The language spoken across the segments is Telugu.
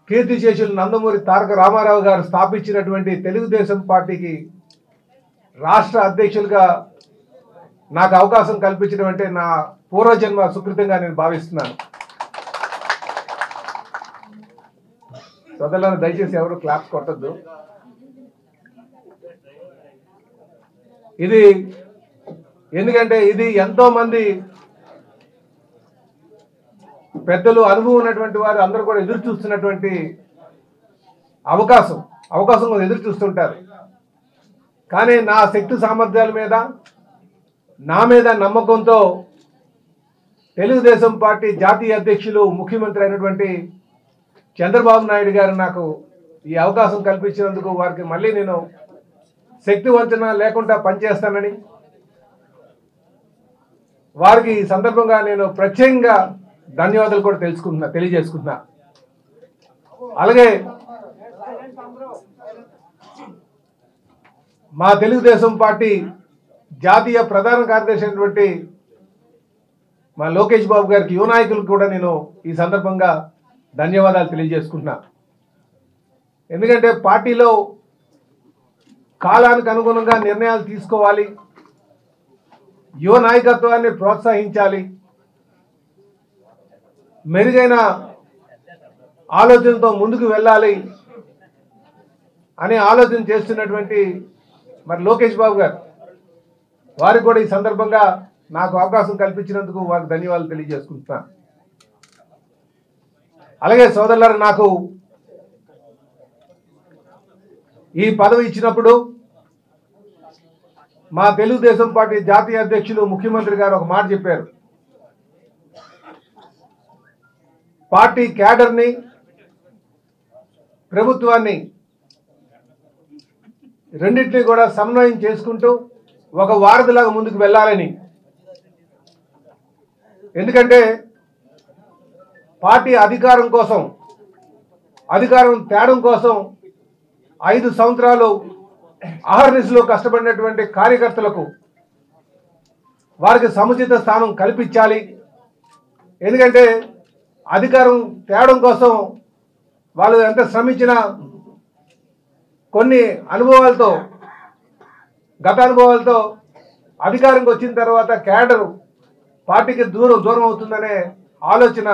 కీర్తిశేషులు నందమూరి తారక రామారావు గారు స్థాపించినటువంటి తెలుగుదేశం పార్టీకి రాష్ట్ర అధ్యక్షులుగా నాకు అవకాశం కల్పించినటువంటి నా పూర్వజన్మ సుకృతంగా నేను భావిస్తున్నాను. సోదరులను దయచేసి ఎవరు క్లాప్స్ కొట్టద్దు. ఇది ఎందుకంటే ఇది ఎంతో మంది పెద్దలు అనుభవం ఉన్నటువంటి వారు అందరూ కూడా ఎదురు చూస్తున్నటువంటి అవకాశం కోసం ఎదురు చూస్తుంటారు. కానీ నా శక్తి సామర్థ్యాల మీద నా మీద నమ్మకంతో తెలుగుదేశం పార్టీ జాతీయ అధ్యక్షులు ముఖ్యమంత్రి అయినటువంటి చంద్రబాబు నాయుడు గారు నాకు ఈ అవకాశం కల్పించినందుకు వారికి మళ్ళీ నేను శక్తి వంచన లేకుండా పనిచేస్తానని వారికి ఈ సందర్భంగా నేను ప్రత్యేకంగా ధన్యవాదాలు కూడా తెలియజేసుకుంటున్నా. అలాగే మా తెలుగుదేశం పార్టీ జాతీయ ప్రధాన కార్యదర్శి అయినటువంటి మా లోకేష్ బాబు గారికి యువ నాయకులకు కూడా నేను ఈ సందర్భంగా ధన్యవాదాలు తెలియజేసుకుంటున్నా. ఎందుకంటే పార్టీలో కాలానికి అనుగుణంగా నిర్ణయాలు తీసుకోవాలి, యువ నాయకత్వాన్ని ప్రోత్సహించాలి, మెరుగైన ఆలోచనతో ముందుకు వెళ్ళాలి అనే ఆలోచన చేస్తున్నటువంటి మరి లోకేష్ బాబు గారు వారికి కూడా ఈ సందర్భంగా నాకు అవకాశం కల్పించినందుకు వారికి ధన్యవాదాలు తెలియజేసుకుంటున్నాను. అలాగే సోదరులారా, నాకు ఈ పదవి ఇచ్చినప్పుడు మా తెలుగుదేశం పార్టీ జాతీయ అధ్యక్షులు ముఖ్యమంత్రి గారు ఒక మాట చెప్పారు. పార్టీ క్యాడర్ని ప్రభుత్వాన్ని రెండింటినీ కూడా సమన్వయం చేసుకుంటూ ఒక వారధిలాగా ముందుకు వెళ్ళాలని. ఎందుకంటే పార్టీ అధికారం తేడం కోసం 5 సంవత్సరాలు అహర్నిశలో కష్టపడినటువంటి కార్యకర్తలకు వారికి సముచిత స్థానం కల్పించాలి. ఎందుకంటే అధికారం తేడం కోసం వాళ్ళు ఎంత శ్రమించినా కొన్ని అనుభవాలతో గత అనుభవాలతో అధికారంకి వచ్చిన తర్వాత క్యాడర్ పార్టీకి దూరం అవుతుందనే ఆలోచన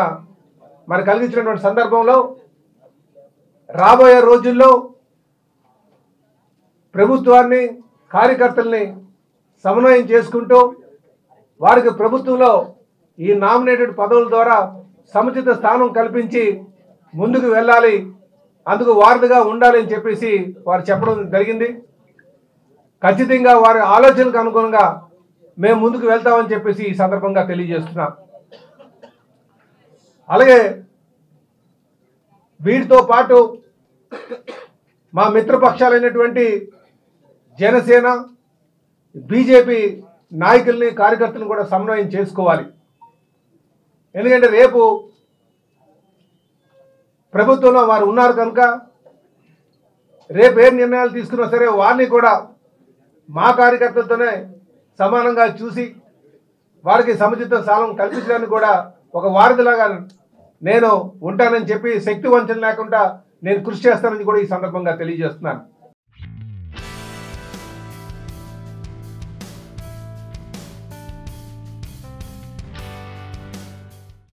మరి కలిగించినటువంటి సందర్భంలో రాబోయే రోజుల్లో ప్రభుత్వాన్ని కార్యకర్తల్ని సమన్వయం చేసుకుంటూ వారికి ప్రభుత్వంలో ఈ నామినేటెడ్ పదవుల ద్వారా సముచిత స్థానం కల్పించి ముందుకు వెళ్ళాలి, అందుకు వారధిగా ఉండాలని చెప్పేసి వారు చెప్పడం జరిగింది. ఖచ్చితంగా వారి ఆలోచనలకు అనుగుణంగా మేము ముందుకు వెళ్తామని చెప్పేసి ఈ సందర్భంగా తెలియజేస్తున్నాం. అలాగే వీటితో పాటు మా మిత్రపక్షాలైనటువంటి జనసేన, బీజేపీ నాయకుల్ని కార్యకర్తలను కూడా సమన్వయం చేసుకోవాలి. ఎందుకంటే రేపు ప్రభుత్వంలో వారు ఉన్నారు కనుక రేపు ఏ నిర్ణయాలు తీసుకున్నా సరే వారిని కూడా మా కార్యకర్తలతోనే సమానంగా చూసి వారికి సముచిత స్థానం కల్పించడానికి కూడా ఒక వారధిలాగా నేను ఉంటానని చెప్పి శక్తి వంచన లేకుండా నేను కృషి చేస్తానని కూడా ఈ సందర్భంగా తెలియజేస్తున్నాను.